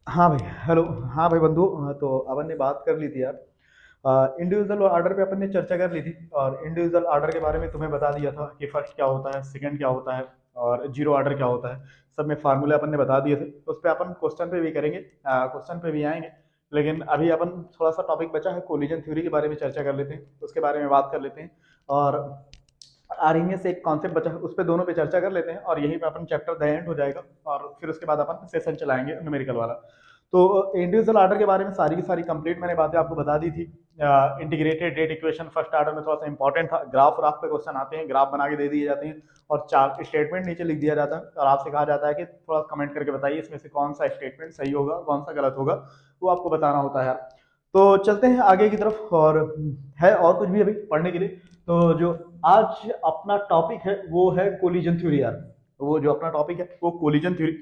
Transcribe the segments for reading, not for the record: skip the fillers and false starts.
हाँ भाई, हेलो। हाँ भाई बंधु, तो अपन ने बात कर ली थी यार। इंडिविजुअल ऑर्डर पे अपन ने चर्चा कर ली थी, और इंडिविजुअल ऑर्डर के बारे में तुम्हें बता दिया था कि फर्स्ट क्या होता है, सेकंड क्या होता है, और जीरो ऑर्डर क्या होता है। सब में फार्मूले अपन ने बता दिए थे। उस पर अपन क्वेश्चन पे भी करेंगे, क्वेश्चन पे भी आएंगे। लेकिन अभी अपन थोड़ा सा टॉपिक बचा है, कोलिजन थ्योरी के बारे में चर्चा कर लेते हैं, उसके बारे में बात कर लेते हैं। और आरएमए से एक कॉन्सेप्ट बचा है, उस पर दोनों पे चर्चा कर लेते हैं, और यहीं पे अपन चैप्टर द एंड हो जाएगा। और फिर उसके बाद अपन सेशन चलाएंगे न्यूमेरिकल वाला। तो इंडिविजुअल आर्डर के बारे में सारी की सारी कंप्लीट मैंने बातें आपको बता दी थी। Integrated rate equation first order में थोड़ा सा इंपॉर्टेंट था। ग्राफ राफ पे क्वेश्चन आते हैं, ग्राफ बना के दे दिए जाते हैं, और चार स्टेटमेंट नीचे लिख दिया जाता है, और आपसे कहा जाता है कि थोड़ा कमेंट करके बताइए इसमें से कौन सा स्टेटमेंट सही होगा, कौन सा गलत होगा। वो आपको बताना होता है यार। तो चलते हैं आगे की तरफ। और है और कुछ भी अभी पढ़ने के लिए। तो जो आज अपना टॉपिक है वो है कोलिजन थ्योरी यार। वो जो अपना टॉपिक है वो कोलिजन थ्योरी।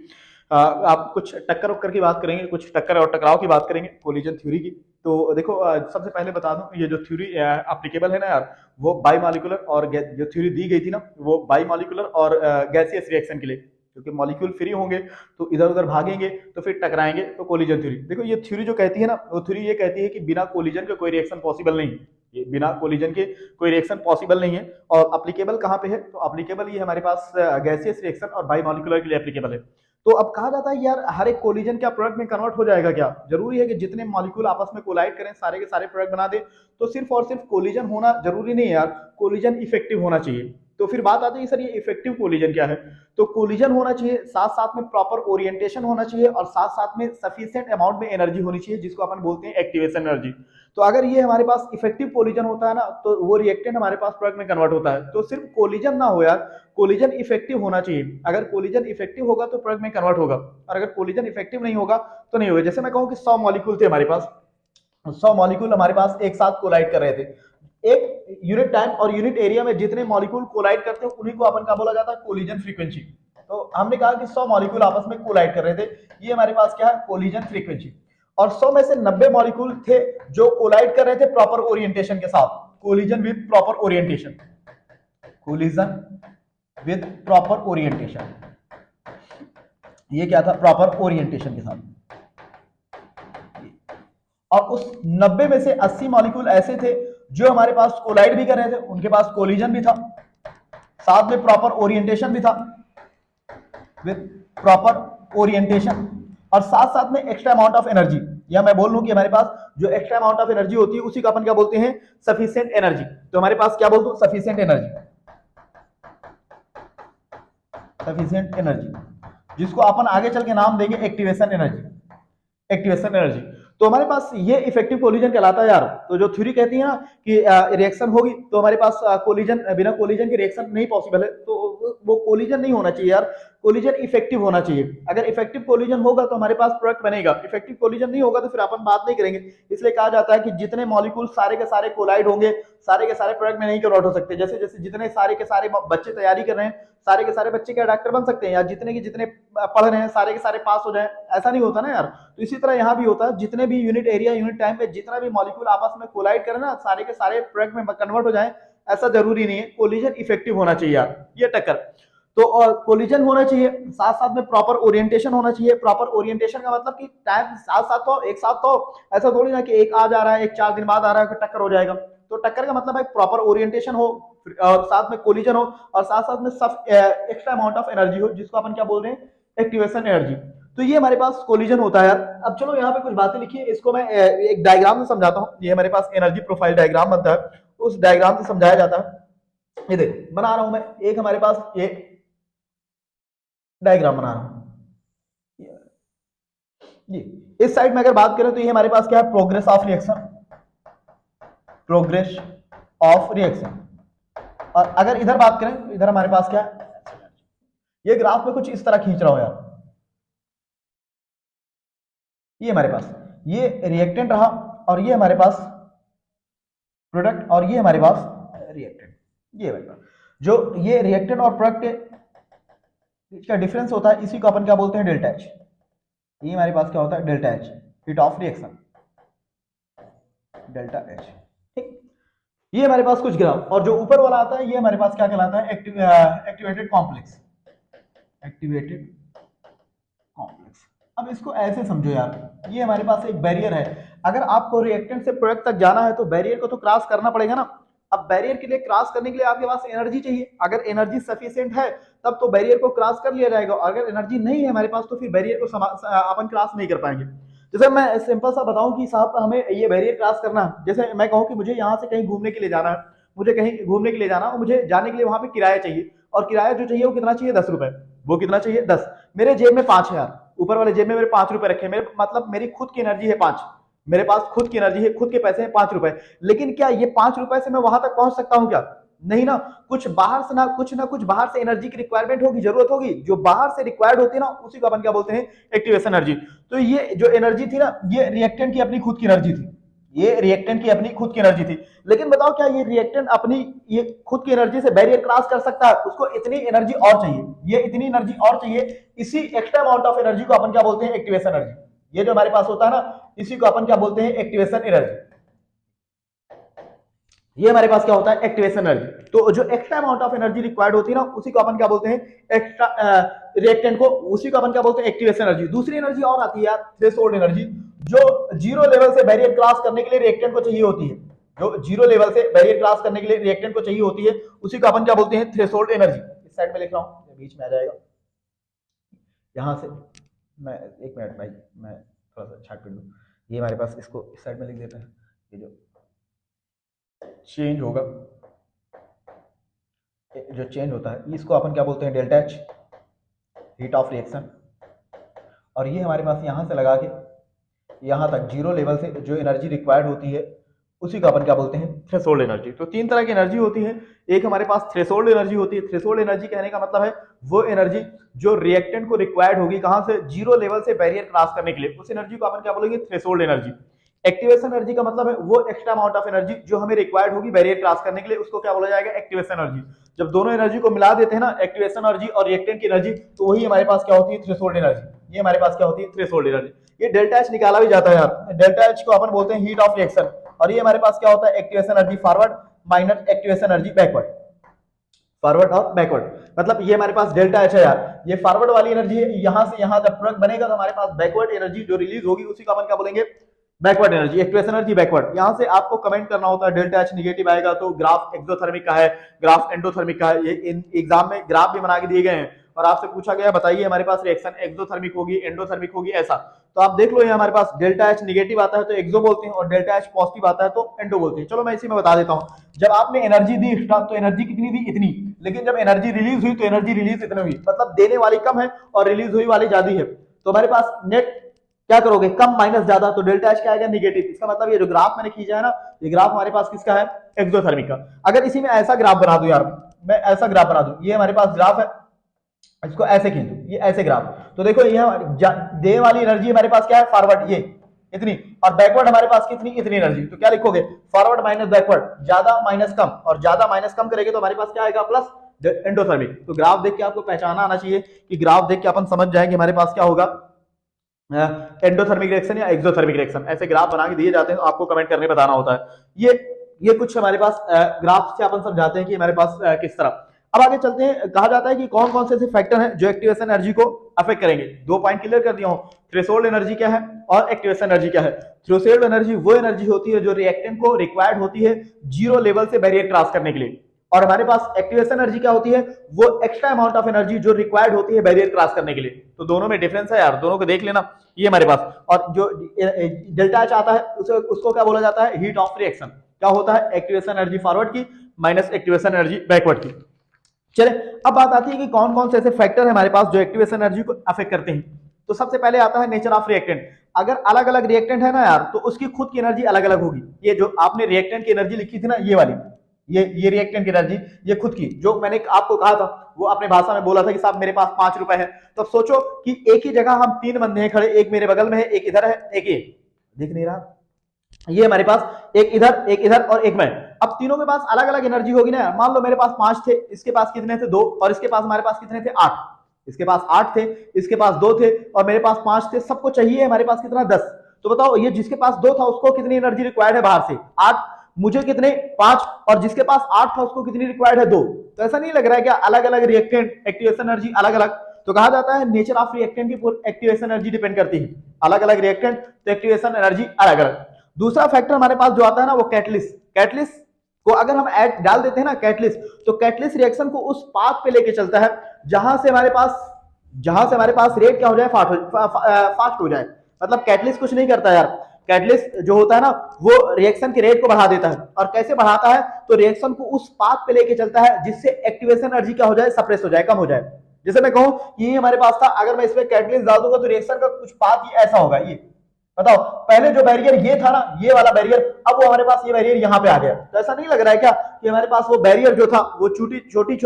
आप कुछ टक्कर वक्कर की बात करेंगे, कुछ टक्कर और टकराव की बात करेंगे कोलिजन थ्योरी की। तो देखो, सबसे पहले बता दूं, ये जो थ्योरी एप्लीकेबल है ना यार, वो बाई मॉलिक्यूलर और जो थ्योरी दी गई थी ना, वो बाई मॉलिक्यूलर और गैसियस रिएक्शन के लिए। क्योंकि मॉलिक्यूल फ्री होंगे तो इधर उधर भागेंगे, तो फिर टकराएंगे, तो कोलिजन थ्योरी। देखो ये थ्योरी जो कहती है ना, वो थ्योरी ये कहती है कि बिना कोलिजन के कोई रिएक्शन पॉसिबल नहीं है। ये बिना कोलिजन के कोई रिएक्शन पॉसिबल नहीं है। और अप्लीकेबल कहाँ पे है, तो अप्लीकेबल ये हमारे पास गैसियस रिएक्शन और बाई मॉलिक्यूलर के लिए एप्लीकेबल है। तो अब कहा जाता है यार, हर एक कोलिजन क्या प्रोडक्ट में कन्वर्ट हो जाएगा क्या? जरूरी है कि जितने मॉलिक्यूल आपस में कोलाइड करें सारे के सारे प्रोडक्ट बना दे? तो सिर्फ और सिर्फ कोलिजन होना जरूरी नहीं है यार, कोलिजन इफेक्टिव होना चाहिए। तो फिर बात आती है सर, ये इफेक्टिव कोलिजन क्या है? तो कोलिजन होना चाहिए, साथ साथ में प्रॉपर ओरिएंटेशन होना चाहिए, और साथ साथ में सफिशिएंट अमाउंट में एनर्जी होनी चाहिए, जिसको अपन बोलते हैं एक्टिवेशन एनर्जी। तो अगर ये हमारे पास इफेक्टिव कोलिजन होता है ना, तो वो रिएक्टेंट हमारे पास प्रोडक्ट में कन्वर्ट होता है। तो सिर्फ कोलिजन ना हो यार, कोलिजन इफेक्टिव होना चाहिए। अगर कोलिजन इफेक्टिव होगा तो प्रोडक्ट में कन्वर्ट होगा, और अगर कोलिजन इफेक्टिव नहीं होगा तो नहीं होगा। जैसे मैं कहूँ कि 100 मॉलिक्यूल थे हमारे पास, 100 मॉलिक्यूल हमारे पास एक साथ कोलाइड कर रहे थे। एक यूनिट टाइम और यूनिट एरिया में जितने मॉलिक्यूल कोलाइड करते हैं उन्हीं को अपन का बोला जाता है कोलिजन फ्रीक्वेंसी। तो हमने कहा कि 100 मॉलिक्यूल आपस में कोलाइड कर रहे थे, ये हमारे पास क्या है, कोलिजन फ्रीक्वेंसी। और 100 में से 90 मॉलिक्यूल थे जो कोलाइड कर रहे थे प्रॉपर ओरिएंटेशन के साथ, collision with proper orientation, collision with proper orientation. ये क्या था, प्रॉपर ओरिएंटेशन के साथ। और उस 90 में से 80 मॉलिक्यूल ऐसे थे जो हमारे पास कोलाइड भी कर रहे थे, उनके पास कोलिजन भी था, साथ में प्रॉपर ओरिएंटेशन भी था, विद प्रॉपर ओरिएंटेशन, और साथ साथ में एक्स्ट्रा अमाउंट ऑफ एनर्जी। या मैं बोल लूं कि हमारे पास जो एक्स्ट्रा अमाउंट ऑफ एनर्जी होती है उसी को अपन क्या बोलते हैं, सफिशिएंट एनर्जी। तो हमारे पास क्या बोलते हैं, सफिशिएंट एनर्जी, सफिशिएंट एनर्जी, जिसको अपन आगे चल के नाम देंगे एक्टिवेशन एनर्जी, एक्टिवेशन एनर्जी। तो हमारे पास ये इफेक्टिव कोलिजन कहलाता है यार। तो जो थ्योरी कहती है ना कि रिएक्शन होगी, तो हमारे पास कोलिजन, बिना कोलिजन के रिएक्शन नहीं पॉसिबल है, तो वो कोलिजन नहीं होना चाहिए यार, कोलिजन इफेक्टिव होना चाहिए। अगर इफेक्टिव कोलिजन होगा तो हमारे पास प्रोडक्ट बनेगा, इफेक्टिव कोलिजन नहीं होगा तो फिर अपन बात नहीं करेंगे। इसलिए कहा जाता है कि जितने मॉलिक्यूल सारे के सारे कोलाइड होंगे, सारे के सारे प्रोडक्ट में नहीं कन्वर्ट हो सकते। जैसे जैसे जितने सारे के सारे बच्चे तैयारी कर रहे हैं, सारे के सारे बच्चे क्या डॉक्टर बन सकते हैं? या जितने के जितने पढ़ रहे हैं सारे के सारे पास हो जाए, ऐसा नहीं होता ना यार। तो इसी तरह यहाँ भी होता है, जितने भी यूनिट एरिया यूनिट टाइम में जितना भी मॉलिक्यूल आपस में कोलाइड करें ना, सारे के सारे प्रोडक्ट में कन्वर्ट हो जाए, ऐसा जरूरी नहीं है। कोलिजन इफेक्टिव होना चाहिए यार, ये टक्कर। तो कोलिजन होना चाहिए, साथ साथ में प्रॉपर ओरिएंटेशन होना चाहिए। प्रॉपर ओरिएंटेशन का मतलब कि टाइम साथ साथ तो एक साथ, तो ऐसा थोड़ी ना कि एक आज आ रहा है एक 4 दिन बाद आ रहा है टक्कर हो जाएगा। तो टक्कर का मतलब है प्रॉपर ओरिएंटेशन हो, और साथ में कोलिजन हो, और साथ साथ में सब एक्स्ट्रा अमाउंट ऑफ एनर्जी हो, जिसको अपन क्या बोल रहे हैं, एक्टिवेशन एनर्जी। तो ये हमारे पास कोलिजन होता है यार। अब चलो यहाँ पे कुछ बातें लिखी है, इसको मैं एक डायग्राम से समझाता हूँ। ये हमारे पास एनर्जी प्रोफाइल डायग्राम बनता है, उस डायग्राम से समझाया जाता है। ये देखो बना रहा हूं मैं, एक हमारे पास ये डायग्राम बना रहा हूं। ये इस साइड में अगर बात करें तो ये हमारे पास क्या है, progress of reaction, progress of reaction. और अगर इधर बात करें तो इधर हमारे पास क्या है, ये ग्राफ में कुछ इस तरह खींच रहा हूं यार। ये हमारे पास ये रिएक्टेंट रहा, और ये हमारे पास प्रोडक्ट, और ये हमारे पास रिएक्टेंट। ये हमारे पास जो ये रिएक्टेंट और प्रोडक्ट का डिफरेंस होता है, इसी को अपन क्या बोलते हैं, डेल्टा एच। ये हमारे पास क्या होता है, delta H, heat of reaction, delta H. ठीक, ये हमारे पास कुछ ग्राफ, और जो ऊपर वाला आता है ये हमारे पास क्या कहलाता है, एक्टिवेटेड कॉम्प्लेक्स, एक्टिवेटेड कॉम्प्लेक्स। अब इसको ऐसे समझो यार, ये हमारे पास एक बैरियर है। अगर आपको रिएक्टेंट से प्रोडक्ट तक जाना है तो बैरियर को तो क्रॉस करना पड़ेगा ना। अब बैरियर के लिए क्रॉस करने के लिए आपके पास एनर्जी चाहिए। अगर एनर्जी सफिशिएंट है तब तो बैरियर को क्रॉस कर लिया जाएगा। अगर एनर्जी नहीं है हमारे पास तो फिर बैरियर को अपन क्रॉस नहीं कर पाएंगे। जैसे मैं सिंपल सा बताऊं कि साहब हमें ये बैरियर क्रॉस करना है, जैसे मैं कहूं कि मुझे यहाँ से कहीं घूमने के लिए जाना है, मुझे कहीं घूमने के लिए जाना और मुझे जाने के लिए वहां पे किराया चाहिए, और किराया जो चाहिए वो कितना चाहिए, 10 रुपए। वो कितना चाहिए, 10। मेरे जेब में 5 है यार, ऊपर वाले जेब में मेरे 5 रुपए रखे, मेरे मतलब मेरी खुद की एनर्जी है 5, मेरे पास खुद की एनर्जी है, खुद के पैसे हैं 5 रुपए। लेकिन क्या ये 5 रुपए से मैं वहां तक पहुंच सकता हूँ क्या? नहीं ना। कुछ बाहर से ना कुछ बाहर से एनर्जी की रिक्वायरमेंट होगी, जरूरत होगी। जो बाहर से रिक्वायर्ड होती है ना उसी को अपन क्या बोलते हैं, एक्टिवेशन एनर्जी। तो ये जो एनर्जी थी ना, ये रिएक्टेंट की अपनी खुद की एनर्जी थी, ये रिएक्टेंट की अपनी खुद की एनर्जी थी। लेकिन बताओ क्या ये रिएक्टेंट अपनी ये खुद की एनर्जी से बैरियर क्रॉस कर सकता है? उसको इतनी एनर्जी और चाहिए, ये इतनी एनर्जी और चाहिए। इसी एक्स्ट्रा अमाउंट ऑफ एनर्जी को अपन क्या बोलते हैं, एक्टिवेशन एनर्जी। ये जो हमारे पास होता है ना, इसी को अपन क्या बोलते हैं, एक्टिवेशन एनर्जी। ये हमारे पास क्या होता है, एक्टिवेशन एनर्जी। तो जो extra amount of energy required होती है ना, उसी को अपन क्या बोलते हैं, एक्स्ट्रा रिएक्टेंट को, उसी को अपन क्या बोलते हैं, एक्टिवेशन एनर्जी। दूसरी एनर्जी और आती है यार, थ्रेशोल्ड एनर्जी, जो जीरो लेवल से बैरियर क्रॉस करने के लिए रिएक्टेंट को चाहिए होती है। जो जीरो लेवल से बैरियर क्रॉस करने के लिए रिएक्टेंट को चाहिए होती है, उसी को अपन क्या बोलते हैं, थ्रेशोल्ड एनर्जी। इस साइड में लिख रहा हूं, बीच में आ जाएगा यहां से। मैं एक मिनट भाई, मैं थोड़ा सा छाट कर दूं। ये हमारे पास, इसको इस साइड में लिख देते हैं। ये जो चेंज होगा, जो चेंज होता है, इसको अपन क्या बोलते हैं, delta H, heat of reaction. और ये हमारे पास यहाँ से लगा के यहाँ तक जीरो लेवल से जो एनर्जी रिक्वायर्ड होती है, उसी को अपन क्या बोलते हैं, थ्रेशोल्ड एनर्जी। तो तीन तरह की एनर्जी होती है। एक हमारे पास थ्रेशोल्ड एनर्जी होती है। थ्रेशोल्ड एनर्जी कहने का मतलब है वो एनर्जी जो रिएक्टेंट को रिक्वायर्ड होगी, कहां से, जीरो लेवल से बैरियर क्रॉस करने के लिए, उस एनर्जी को अपन क्या बोलेंगे, थ्रेशोल्ड एनर्जी। एक्टिवेशन एनर्जी का मतलब है वो एक्स्ट्रा अमाउंट ऑफ एनर्जी जो हमें रिक्वायर्ड होगी बैरियर क्रॉस करने के लिए, उसको क्या बोला जाएगा, एक्टिवेशन एनर्जी। जब दोनों एनर्जी को मिला देते हैं ना, एक्टिवेशन एनर्जी और रिएक्टेंट की एनर्जी, तो वही हमारे पास क्या होती है, थ्रेशोल्ड एनर्जी। ये हमारे पास क्या होती है, थ्रेशोल्ड एनर्जी। ये डेल्टा एच निकाला भी जाता है यार, डेल्टा एच को अपन बोलते हैं हीट ऑफ रिएक्शन। और ये हमारे पास क्या होता है, activation energy forward minus activation energy backward. Forward और बैकवर्ड, मतलब ये हमारे पास डेल्टा एच है यार, ये फॉरवर्ड वाली एनर्जी है। यहां से यहां जब प्रोडक्ट बनेगा तो हमारे पास बैकवर्ड एनर्जी जो रिलीज होगी, उसी को अपन क्या बोलेंगे, backward energy, activation energy backward. यहां से आपको कमेंट करना होता है, डेल्टा एच निगेटिव आएगा तो ग्राफ एक्सोथर्मिक का है, ग्राफ एंडोथर्मिक का है। ये एग्जाम में ग्राफ भी बना के दिए गए हैं और आपसे पूछा गया बताइए हमारे पास रिएक्शन एक्सोथर्मिक होगी, एंडोथर्मिक होगी, ऐसा। तो आप देख लो, ये हमारे पास डेल्टा एच निगेटिव आता है तो एक्सो बोलते हैं, और डेल्टा एच पॉजिटिव आता है तो एंडो बोलते हैं। चलो मैं इसी में बता देता हूं। जब आपने एनर्जी दी एक्स्ट्रा तो एनर्जी कितनी दी, इतनी। लेकिन जब एनर्जी रिलीज हुई तो एनर्जी रिलीज इतनी हुई, मतलब देने वाली कम है और रिलीज हुई वाली ज्यादा है। तो हमारे पास नेट क्या करोगे, कम माइनस ज्यादा, तो डेल्टा एच क्या आएगा, निगेटिव। इसका मतलब ये जो ग्राफ मैंने खींचा है ना, ये ग्राफ हमारे पास किसका है, एक्सोथर्मिक का। अगर इसी में ऐसा ग्राफ बना दूं यार, मैं ऐसा ग्राफ बना दूं, ये हमारे पास ग्राफ है, इसको ऐसे खींच दूं, ये ऐसे ग्राफ, तो देखो ये देने वाली एनर्जी हमारे पास क्या है, फॉरवर्ड ये इतनी, और बैकवर्ड हमारे पास कितनी, इतनी एनर्जी। तो क्या लिखोगे, फॉरवर्ड माइनस बैकवर्ड, ज्यादा माइनस कम, और ज्यादा माइनस कम करेंगे तो हमारे पास क्या आएगा, प्लस एंडोथर्मिक। तो ग्राफ देख के आपको पहचाना आना चाहिए कि ग्राफ देख के अपन समझ जाएंगे हमारे पास क्या होगा, एंडोथर्मिक रिएक्शन या एक्सोथर्मिक रिएक्शन। ऐसे ग्राफ बना के दिए जाते हैं तो आपको कमेंट करने बताना होता है। ये कुछ हमारे पास ग्राफ से अपन समझाते हैं कि हमारे पास किस तरह। अब आगे चलते हैं, कहा जाता है कि कौन कौन से ऐसे फैक्टर हैं जो एक्टिवेशन एनर्जी को अफेक्ट करेंगे। 2 पॉइंट क्लियर कर दिया हूं, थ्रेशोल्ड एनर्जी क्या है और एक्टिवेशन एनर्जी क्या है। थ्रेशोल्ड एनर्जी वो एनर्जी होती है जो रिएक्टेंट को रिक्वायर्ड होती है जीरो लेवल से बैरियर क्रॉस करने के लिए, और हमारे पास एक्टिवेशन एनर्जी क्या होती है, वो एक्स्ट्रा अमाउंट ऑफ एनर्जी जो रिक्वायर्ड होती है बैरियर क्रॉस करने के लिए। तो दोनों में डिफरेंस है यार, दोनों को देख लेना। ये हमारे पास, और जो डेल्टा एच आता है उसको क्या बोला जाता है, हीट ऑफ रिएक्शन। क्या होता है, एक्टिवेशन एनर्जी फॉरवर्ड की माइनस एक्टिवेशन एनर्जी बैकवर्ड की। चले, अब बात आती है कि कौन कौन से ऐसे फैक्टर है हमारे पास जो एक्टिवेशन एनर्जी को अफेक्ट करते हैं। तो सबसे पहले आता है नेचर ऑफ रिएक्टेंट। अगर अलग अलग रिएक्टेंट है ना यार, तो उसकी खुद की एनर्जी अलग अलग होगी। ये जो आपने रिएक्टेंट की एनर्जी लिखी थी ना, ये वाली, ये रिएक्टेंट की एनर्जी, ये खुद की, जो मैंने आपको कहा था, वो अपने भाषा में बोला था कि साहब मेरे पास 5 रुपए है। तो अब सोचो कि एक ही जगह हम 3 बंदे हैं खड़े, एक मेरे बगल में है, एक इधर है, एक ये दिख नहीं रहा, ये हमारे पास एक इधर और एक मैं। अब तीनों के पास अलग अलग एनर्जी होगी ना। मान लो मेरे पास 5 थे, इसके पास कितने थे, 2, और इसके पास हमारे पास कितने थे, 8। इसके पास 8 थे, इसके पास 2 थे, और मेरे पास 5 थे। सबको चाहिए हमारे पास कितना, 10। तो बताओ ये जिसके पास 2 था उसको कितनी एनर्जी रिक्वायर्ड है बाहर से, 8। मुझे कितने, 5, और जिसके पास 8 था उसको कितनी रिक्वायर्ड है, 2। तो ऐसा नहीं लग रहा है क्या अलग अलग रिएक्टेंट एक्टिवेशन एनर्जी अलग अलग। तो कहा जाता है नेचर ऑफ रिएक्टेंट की एक्टिवेशन एनर्जी डिपेंड करती है, अलग अलग रिएक्टेंट तो एक्टिवेशन एनर्जी अलग अलग। दूसरा फैक्टर हमारे पास जो आता है ना वो कैटलिस्ट, कैटलिस्ट को अगर हम ऐड डाल देते हैं ना कैटलिस्ट, तो कैटलिस्ट रिएक्शन को उस पाथ पे लेके चलता है जहां से हमारे पास रेट क्या हो जाए, फास्ट हो जाए। मतलब कैटलिस्ट कुछ नहीं करता यार, कैटलिस्ट जो होता है ना वो रिएक्शन के रेट को बढ़ा देता है। और कैसे बढ़ाता है, तो रिएक्शन को उस पाथ पे लेके चलता है जिससे एक्टिवेशन एनर्जी क्या हो जाए, सप्रेस हो जाए, कम हो जाए। जैसे मैं कहूं ये हमारे पास था, अगर मैं इसमें कैटलिस्ट डाल दूंगा तो रिएक्शन का कुछ पाथ ही ऐसा होगा, ये बताओ पहले जो बैरियर ये था ना, ये वाला बैरियर, अब वो हमारे पास ये बैरियर यहाँ पे आ गया। तो ऐसा नहीं लग रहा है क्या कि हमारे पास वो बैरियर जो था वो छोटी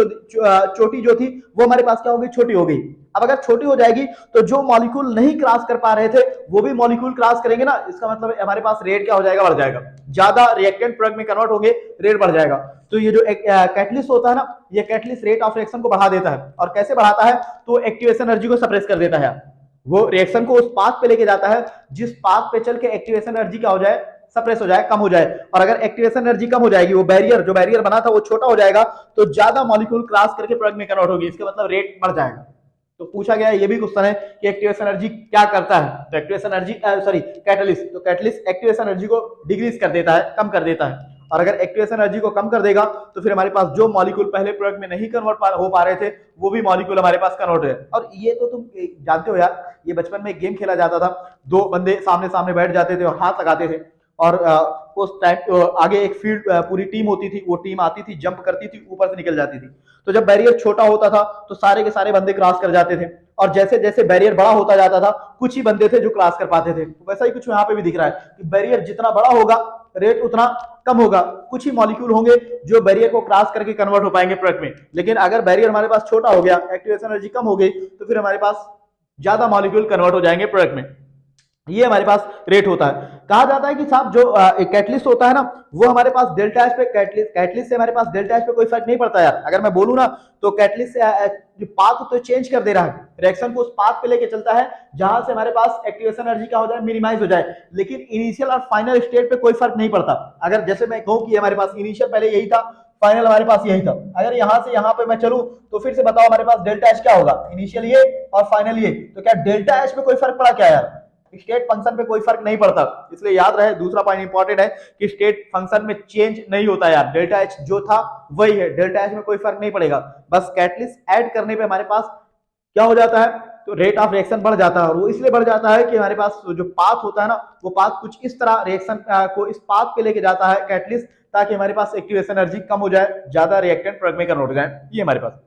जो थी वो हमारे पास क्या होगी, छोटी हो गई। अब अगर छोटी हो जाएगी तो जो मॉलिक्यूल नहीं क्रॉस कर पा रहे थे वो भी मॉलिक्यूल क्रॉस करेंगे ना, इसका मतलब हमारे पास रेट क्या हो जाएगा, बढ़ जाएगा। ज्यादा रिएक्टेंट प्रोडक्ट में कन्वर्ट होंगे, रेट बढ़ जाएगा। तो ये जो कैटलिस्ट होता है ना, ये कैटलिस्ट रेट ऑफ रिएक्शन को बढ़ा देता है। और कैसे बढ़ाता है, तो एक्टिवेशन एनर्जी को सप्रेस कर देता है। वो रिएक्शन को उस पाथ पे लेके जाता है जिस पाथ पे चल के एक्टिवेशन एनर्जी क्या हो जाए, सप्रेस हो जाए, कम हो जाए। और अगर एक्टिवेशन एनर्जी कम हो जाएगी, वो बैरियर जो बैरियर बना था वो छोटा हो जाएगा, तो ज्यादा मॉलिक्यूल क्रॉस करके प्रोडक्ट में कन्वर्ट होगी, इसका मतलब रेट बढ़ जाएगा। तो पूछा गया ये भी क्वेश्चन है कि एक्टिवेशन एनर्जी क्या करता है, तो एक्टिवेशन एनर्जी सॉरी कैटलिस्ट, तो कैटलिस्ट एक्टिवेशन एनर्जी को डिक्रीज कर देता है, कम कर देता है। और अगर एक्टिवेशन एनर्जी को कम कर देगा तो फिर हमारे पास जो मॉलिक्यूल पहले प्रोडक्ट में नहीं कन्वर्ट हो पा रहे थे वो भी मॉलिक्यूल हमारे पास कन्वर्ट है। और ये तो तुम जानते हो यार, ये बचपन में एक गेम खेला जाता था, दो बंदे सामने सामने बैठ जाते थे और हाथ लगाते थे, और उस टाइम आगे एक फील्ड पूरी टीम होती थी, वो टीम आती थी, जंप करती थी, ऊपर से निकल जाती थी। तो जब बैरियर छोटा होता था तो सारे के सारे बंदे क्रॉस कर जाते थे, और जैसे जैसे बैरियर बड़ा होता जाता था कुछ ही बंदे थे जो क्रॉस कर पाते थे। तो वैसा ही कुछ यहाँ पे भी दिख रहा है कि बैरियर जितना बड़ा होगा रेट उतना कम होगा, कुछ ही मॉलिक्यूल होंगे जो बैरियर को क्रॉस करके कन्वर्ट हो पाएंगे प्रोडक्ट में। लेकिन अगर बैरियर हमारे पास छोटा हो गया, एक्टिवेशन एनर्जी कम हो गई, तो फिर हमारे पास ज्यादा मॉलिक्यूल कन्वर्ट हो जाएंगे प्रोडक्ट में। ये हमारे पास रेट होता है। कहा जाता है कि साहब जो कैटलिस्ट होता है ना वो हमारे पास डेल्टा एच पे, कैटलिस्ट से हमारे पास डेल्टा एच पे कोई फर्क नहीं पड़ता यार। अगर मैं बोलूं ना तो कैटलिस्ट से जो पाथ तो चेंज कर दे रहा है, रिएक्शन को उस पाथ पे लेके चलता है जहां से हमारे पास एक्टिवेशन एनर्जी का हो जाए, मिनिमाइज हो जाए, लेकिन इनिशियल और फाइनल स्टेट पे कोई फर्क नहीं पड़ता। अगर जैसे मैं कहूं कि हमारे पास इनिशियल पहले यही था, फाइनल हमारे पास यही था, अगर यहां से यहां पे मैं चलूं तो फिर से बताओ हमारे पास डेल्टा एच क्या होगा, इनिशियल ये और फाइनल ये। तो क्या डेल्टा एच में कोई फर्क पड़ा क्या यार, स्टेट फंक्शन पे कोई फर्क नहीं पड़ता। इसलिए याद रहे, दूसरा पॉइंट इंपॉर्टेंट है कि स्टेट फंक्शन में चेंज नहीं होता यार, डेल्टा एच जो था वही है, डेल्टा एच में कोई फर्क नहीं पड़ेगा। बस कैटलिस्ट ऐड करने पे हमारे पास क्या हो जाता है, तो रेट ऑफ रिएक्शन बढ़ जाता है। और वो इसलिए बढ़ जाता है कि हमारे पास जो पाथ होता है ना वो पाथ कुछ इस तरह रिएक्शन को इस पाथ पे लेके जाता है कैटलिस्ट, ताकि हमारे पास एक्टिवेशन एनर्जी कम हो जाए, ज्यादा रिएक्टेंट प्रोडक्ट में कन्वर्ट हो जाए। ये हमारे पास।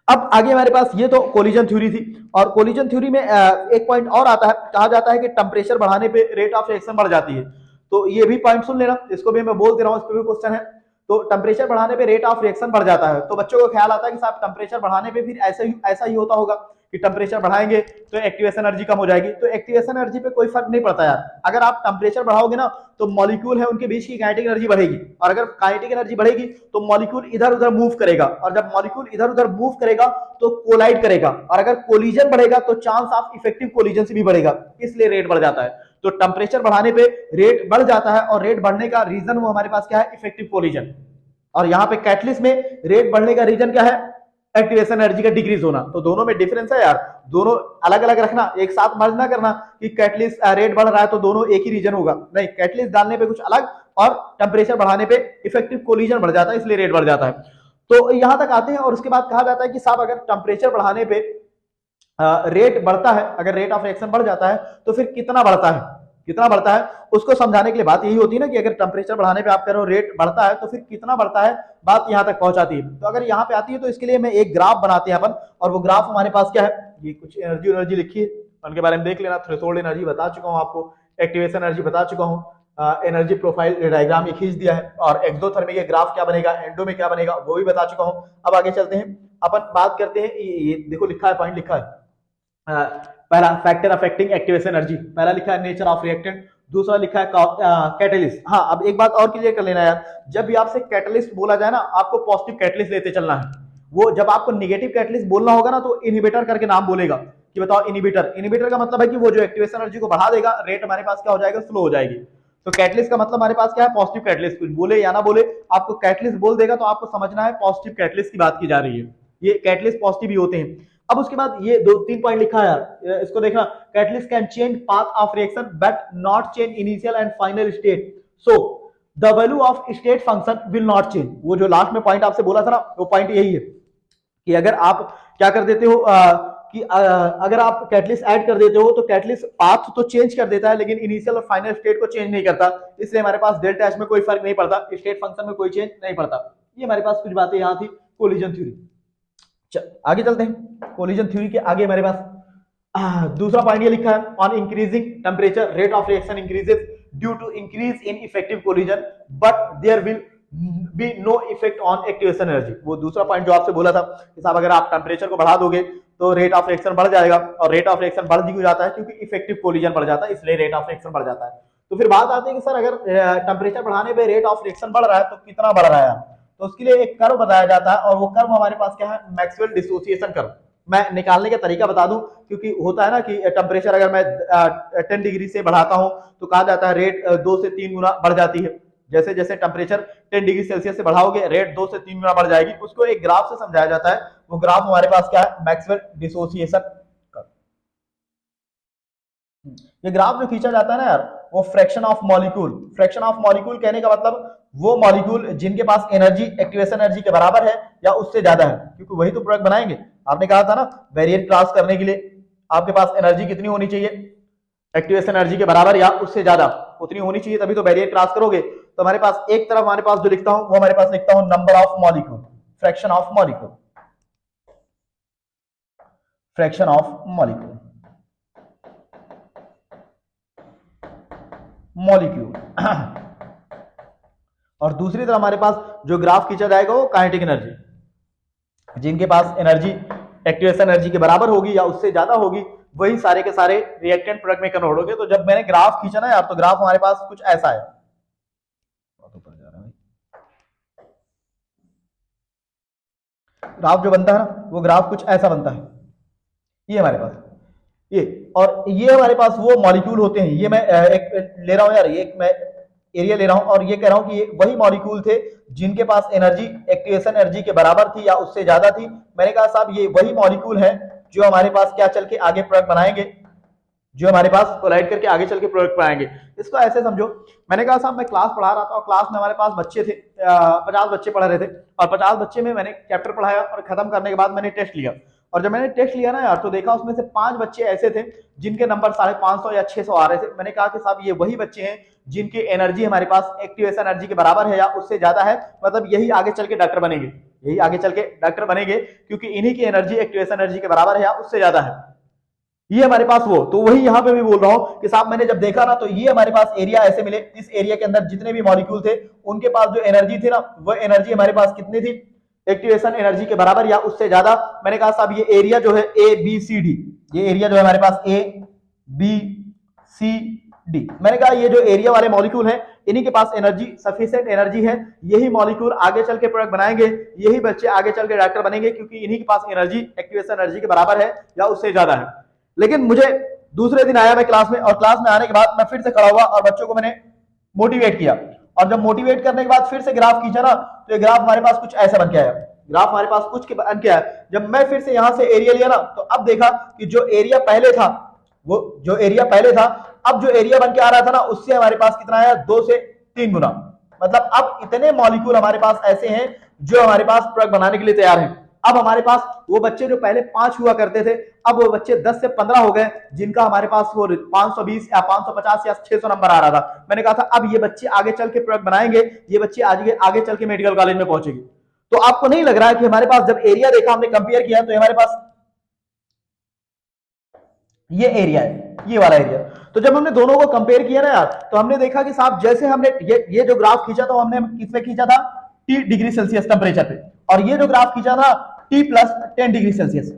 अब आगे हमारे पास ये तो कोलिजन थ्योरी थी, और कोलिजन थ्योरी में एक पॉइंट और आता है, कहा जाता है कि टेम्परेचर बढ़ाने पे रेट ऑफ रिएक्शन बढ़ जाती है। तो ये भी पॉइंट सुन लेना, इसको भी मैं बोल दे रहा हूँ, इस पे भी क्वेश्चन है। तो टेम्परेचर बढ़ाने पे रेट ऑफ रिएक्शन बढ़ जाता है, तो बच्चों को ख्याल आता है कि साहब टेम्परेचर बढ़ाने पे फिर ऐसा ही होता होगा कि टेम्परेचर बढ़ाएंगे तो एक्टिवेशन एनर्जी कम हो जाएगी। तो एक्टिवेशन एनर्जी पे कोई फर्क नहीं पड़ता यार, अगर आप टेम्परेचर बढ़ाओगे ना तो मॉलिक्यूल है उनके बीच की काइनेटिक एनर्जी बढ़ेगी, और अगर काइनेटिक एनर्जी बढ़ेगी तो मॉलिक्यूल इधर उधर मूव करेगा, और जब मॉलिक्यूल इधर उधर मूव करेगा तो कोलाइड करेगा, और अगर कोलिजन बढ़ेगा तो चांस ऑफ इफेक्टिव कोलिजन से भी बढ़ेगा, इसलिए रेट बढ़ जाता है। तो टेम्परेचर बढ़ाने पे रेट बढ़ जाता है, और रेट बढ़ने का रीजन वो हमारे पास क्या है, इफेक्टिव कोलिजन। और यहाँ पे कैटलिस्ट में रेट बढ़ने का रीजन क्या है, एक्टिवेशन एनर्जी का डिक्रीज होना। तो दोनों में डिफरेंस है यार, दोनों अलग अलग रखना, एक साथ मर्ज ना करना कि कैटलिस्ट रेट बढ़ रहा है तो दोनों एक ही रीजन होगा, नहीं, कैटलिस्ट डालने पे कुछ अलग और टेम्परेचर बढ़ाने पे इफेक्टिव कोलिजन बढ़ जाता है, इसलिए रेट बढ़ जाता है। तो यहां तक आते हैं, और उसके बाद कहा जाता है कि साहब अगर टेम्परेचर बढ़ाने पे रेट बढ़ता है, अगर रेट ऑफ रिएक्शन बढ़ जाता है तो फिर कितना बढ़ता है, कितना बढ़ता है उसको समझाने के लिए बात यही होती है ना कि अगर टेम्परेचर बढ़ाने पे आप कह रहे हो रेट बढ़ता है तो फिर कितना बढ़ता है, बात यहां तक पहुंचाती है। तो अगर यहां पे आती है तो इसके लिए मैं एक ग्राफ बनाते हैं अपन, और वो ग्राफ हमारे पास क्या है, ये कुछ एनर्जी लिखी है, उनके बारे में देख लेना। थ्रेशोल्ड एनर्जी बता चुका हूं आपको, एक्टिवेशन एनर्जी बता चुका हूं, एनर्जी प्रोफाइल डायग्राम ये खींच दिया है, और एक्सोथर्मिक के ग्राफ क्या बनेगा, एंडो में क्या बनेगा वो भी बता चुका हूं। अब आगे चलते हैं, अपन बात करते हैं, ये देखो लिखा है, पॉइंट लिखा है, पहला फैक्टर अफेक्टिंग एक्टिवेशन एनर्जी, पहला लिखा है नेचर ऑफ रिएक्टेंट, दूसरा लिखा है कैटलिस्ट। हाँ, अब एक बात और क्लियर कर लेना यार, जब भी आपसे कैटलिस्ट बोला जाए ना आपको पॉजिटिव कैटलिस्ट लेते चलना है। वो जब आपको नेगेटिव कैटलिस्ट बोलना होगा ना तो इनहिबिटर करके नाम बोलेगा कि बताओ इनहिबिटर, इनहिबिटर का मतलब है कि वो जो एक्टिवेशन एनर्जी को बढ़ा देगा, रेट हमारे पास क्या हो जाएगा, स्लो हो जाएगी। तो कैटलिस्ट का मतलब हमारे पास क्या है, पॉजिटिव कैटलिस्ट, कुछ बोले या ना बोले आपको कैटलिस्ट बोल देगा तो आपको समझना है पॉजिटिव कैटलिस्ट की बात की जा रही है, ये कैटलिस्ट पॉजिटिव ही होते हैं। अब उसके बाद ये 2-3 पॉइंट लिखा है यार, इसको देखना, catalyst can change path of reaction but not change initial and final state, so the value of state function will not change. वो जो लास्ट में पॉइंट आपसे बोला था ना, वो पॉइंट यही है कि अगर आप क्या कर देते हो अगर आप कैटलिस्ट ऐड कर देते हो तो कैटलिस्ट पाथ तो चेंज कर देता है लेकिन इनिशियल और फाइनल स्टेट को चेंज नहीं करता, इसलिए हमारे पास डेल्टा एच में कोई फर्क नहीं पड़ता, स्टेट फंक्शन में कोई चेंज नहीं पड़ता। ये हमारे पास कुछ बातें यहां थी कोलिजन थ्योरी। आगे चलते हैं, कोलिजन थ्योरी के आगे हमारे पास दूसरा पॉइंट ये लिखा है, on increasing temperature rate of reaction increases due to increase in effective collision but there will be no effect on activation energy. वो दूसरा पॉइंट जो आपसे बोला था कि साहब अगर आप टेम्परेचर को बढ़ा दोगे तो रेट ऑफ रिएक्शन बढ़ जाएगा, और रेट ऑफ रिएक्शन बढ़ क्यों जाता है, क्योंकि इफेक्टिव कोलिजन बढ़ जाता है, इसलिए रेट ऑफ रिएक्शन बढ़ जाता है। तो फिर बात आती है कि सर अगर टेम्परेचर बढ़ाने पे रेट ऑफ रिएक्शन बढ़ रहा है तो कितना बढ़ रहा है, तो उसके लिए एक कर्व बताया जाता है, और वो कर्व हमारे पास क्या है, मैक्सवेल डिसोसिएशन कर्व। मैं निकालने का तरीका बता दूं, क्योंकि होता है ना कि टेम्परेचर अगर मैं 10 डिग्री से बढ़ाता हूं तो कहा जाता है रेट 2 से 3 गुना बढ़ जाती है। जैसे जैसे टेम्परेचर 10 डिग्री सेल्सियस से बढ़ाओगे रेट 2 से 3 गुना बढ़ जाएगी। उसको एक ग्राफ से समझाया जाता है, वो ग्राफ हमारे पास क्या है, मैक्सवेल डिसोसिएशन कर्व। ये ग्राफ जो खींचा जाता है ना यार, वो fraction of molecule, fraction of molecule कहने का मतलब वो मॉलिक्यूल जिनके पास एनर्जी एक्टिवेशन एनर्जी के बराबर है या उससे ज्यादा है, क्योंकि वही तो प्रोडक्ट बनाएंगे। आपने कहा था ना बैरियर क्रॉस करने के लिए आपके पास एनर्जी कितनी होनी चाहिए, एक्टिवेशन एनर्जी के बराबर या उससे ज्यादा उतनी होनी चाहिए, तभी तो बैरियर क्रॉस करोगे। तो हमारे पास एक तरफ हमारे पास जो लिखता हूं वो हमारे पास लिखता हूं number of molecule, fraction of molecule, fraction of molecule, molecule और दूसरी तरफ हमारे पास जो ग्राफ खींचा जाएगा वो काइनेटिक एनर्जी, जिनके पास एनर्जी एक्टिवेशन एनर्जी के बराबर होगी या उससे ज्यादा होगी वही सारे के सारे रिएक्टेंट प्रोडक्ट में कन्वर्ट होंगे। तो जब मैंने ग्राफ खींचा ना यार, तो ग्राफ हमारे पास कुछ ऐसा है, ग्राफ जो बनता है ना वो ग्राफ कुछ ऐसा बनता है, ये हमारे पास ये, और ये हमारे पास वो मॉलिक्यूल होते हैं। ये मैं एक ले रहा हूं यार, ये एक मैं एरिया ले रहा हूं और ये कह रहा हूं कि ये वही मॉलिक्यूल थे जिनके पास एनर्जी एक्टिवेशन एनर्जी के बराबर थी या उससे ज्यादा थी। मैंने कहा साहब ये वही मॉलिक्यूल है जो हमारे पास क्या चल के आगे प्रोडक्ट बनाएंगे, जो हमारे पास कोलाइड करके आगे चल के प्रोडक्ट बनाएंगे। इसको ऐसे समझो, मैंने कहा साहब मैं क्लास पढ़ा रहा था और क्लास में हमारे पास बच्चे थे, 50 बच्चे पढ़ रहे थे, और 50 बच्चे में मैंने चैप्टर पढ़ाया और खत्म करने के बाद मैंने टेस्ट लिया, और जब मैंने टेस्ट लिया ना यार तो देखा उसमें से 5 बच्चे ऐसे थे जिनके नंबर 550 या 600 आ रहे थे। मैंने कहा कि साहब ये वही बच्चे हैं जिनकी एनर्जी हमारे पास एक्टिवेशन एनर्जी के बराबर है या उससे ज्यादा है, मतलब यही आगे चल के डॉक्टर बनेंगे, यही आगे चल के डॉक्टर बनेंगे, क्योंकि इन्हीं की एनर्जी एक्टिवेशन एनर्जी के बराबर है या उससे ज्यादा है। ये हमारे पास वो, तो वही यहां पे भी बोल रहा हूं कि साहब मैंने जब देखा ना तो ये हमारे पास एरिया ऐसे मिले, इस एरिया के अंदर जितने भी मॉलिक्यूल थे उनके पास जो एनर्जी थी ना वो एनर्जी हमारे पास कितनी थी, एक्टिवेशन एनर्जी के बराबर या उससे ज्यादा। मैंने कहा साहब ये एरिया जो है ए बी सी डी, ये एरिया जो है हमारे पास ए बी सी डी, मैंने कहा ये जो एरिया वाले मॉलिक्यूल हैं इन्हीं के पास एनर्जी सफिशिएंट एनर्जी है, यही मॉलिक्यूल आगे चल के प्रोडक्ट बनाएंगे, यही बच्चे आगे चल के डॉक्टर बनेंगे, क्योंकि इन्हीं के पास एनर्जी एक्टिवेशन एनर्जी के बराबर है या उससे ज्यादा है। लेकिन मुझे दूसरे दिन आया मैं क्लास में, और क्लास में आने के बाद मैं फिर से खड़ा हुआ और बच्चों को मैंने मोटिवेट किया, और जब मोटिवेट करने के बाद फिर से ग्राफ खींचा ना तो ये ग्राफ हमारे पास कुछ ऐसा बन के आया, ग्राफ हमारे पास कुछ बन के आया। जब मैं फिर से यहां से एरिया लिया ना तो अब देखा कि जो एरिया पहले था, वो जो एरिया पहले था, अब जो एरिया बन के आ रहा था ना उससे हमारे पास कितना आया, 2 से 3 गुना। मतलब अब इतने मॉलिक्यूल हमारे पास ऐसे हैं जो हमारे पास प्रोडक्ट बनाने के लिए तैयार हैं। अब हमारे पास वो बच्चे जो पहले 5 हुआ करते थे, अब वो बच्चे 10 से 15 हो गए जिनका हमारे पास वो 520 या 550 या 600 नंबर आ रहा था। मैंने कहा था अब ये बच्चे आगे चल के प्रोडक्ट बनाएंगे, ये बच्चे आगे चल के मेडिकल कॉलेज में पहुंचेंगे। तो आपको नहीं लग रहा है कि हमारे पास जब एरिया देखा, हमने कंपेयर किया, तो हमारे पास ये एरिया है, ये वाला एरिया। तो जब हमने दोनों को कंपेयर किया ना यार, तो हमने देखा कि साहब जैसे हमने ये जो ग्राफ खींचा तो हमने किस पे खींचा था, T डिग्री सेल्सियस टेम्परेचर पे, और ये जो ग्राफ खींचा था T प्लस 10 डिग्री सेल्सियस।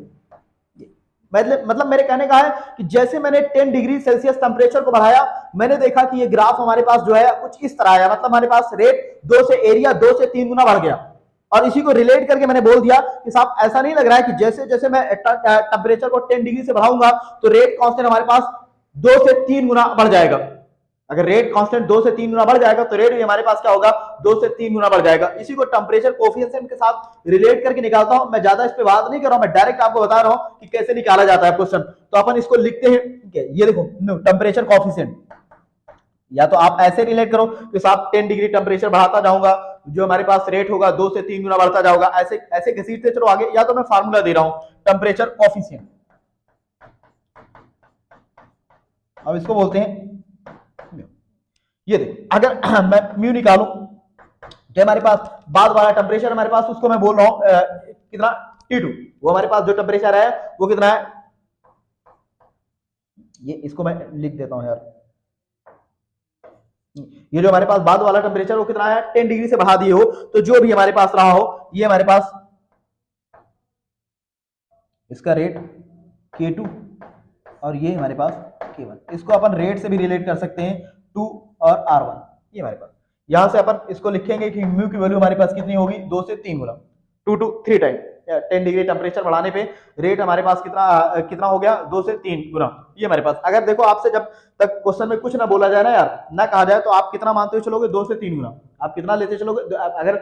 मतलब मेरे कहने का है कि जैसे मैंने 10 डिग्री सेल्सियस टेम्परेचर को बढ़ाया, मैंने देखा कि ये ग्राफ हमारे पास जो है कुछ इस तरह आया, मतलब हमारे पास रेट 2 से एरिया 2 से 3 गुना बढ़ गया। और इसी को रिलेट करके मैंने बोल दिया कि साहब ऐसा नहीं लग रहा है कि जैसे जैसे मैं टेम्परेचर को 10 डिग्री से बढ़ाऊंगा तो रेट कांस्टेंट हमारे पास 2 से 3 गुना बढ़ जाएगा। अगर रेट कांस्टेंट 2 से 3 गुना बढ़ जाएगा तो रेट भी हमारे पास क्या होगा, 2 से 3 गुना बढ़ जाएगा। इसी को टेम्परेचर कोफिशिएंट के साथ रिलेट करके निकालता हूं। मैं ज्यादा इस पे बात नहीं कर रहा हूं, मैं डायरेक्ट आपको बता रहा हूं कि कैसे निकाला जाता है क्वेश्चन। तो अपन इसको लिखते हैं, ठीक है, ये देखो टेम्परेचर कोफिशिएंट, या तो आप ऐसे रिलेट करो कि साहब 10 डिग्री टेम्परेचर बढ़ाता जाऊंगा, जो हमारे पास रेट होगा 2 से 3 गुना बढ़ता जाऊंगा, ऐसे ऐसे घसीटते चलो आगे, या तो मैं फार्मूला दे रहा हूं टेम्परेचर कोफिशिएंट। अब इसको बोलते हैं, ये देखो अगर मैं म्यू निकालूं तो हमारे पास बाद वाला टेम्परेचर हमारे पास, उसको मैं बोल रहा हूं कितना, T2। वो हमारे पास जो टेम्परेचर है वो कितना है, ये इसको मैं लिख देता हूं यार, ये जो हमारे पास बाद वाला टेम्परेचर वो कितना है, 10 डिग्री से बढ़ा दिए हो तो जो भी हमारे पास रहा हो, ये हमारे पास इसका रेट K2 और ये हमारे पास K1। इसको अपन रेट से भी रिलेट कर सकते हैं, 2 और R1। ये हमारे पास यहां से अपन इसको लिखेंगे कि म्यू की वैल्यू हमारे पास कितनी होगी, 2 से 3 गुना, 2 to 3 टाइम। 10 डिग्री टेम्परेचर बढ़ाने पे रेट हमारे पास कितना कितना हो गया, 2 से 3 गुना। ये हमारे पास, अगर देखो आपसे जब तक क्वेश्चन में कुछ ना बोला जाए ना यार, ना कहा जाए, तो आप कितना मानते हुए चलोगे, 2 से 3 गुना। आप कितना लेते चलोगे, अगर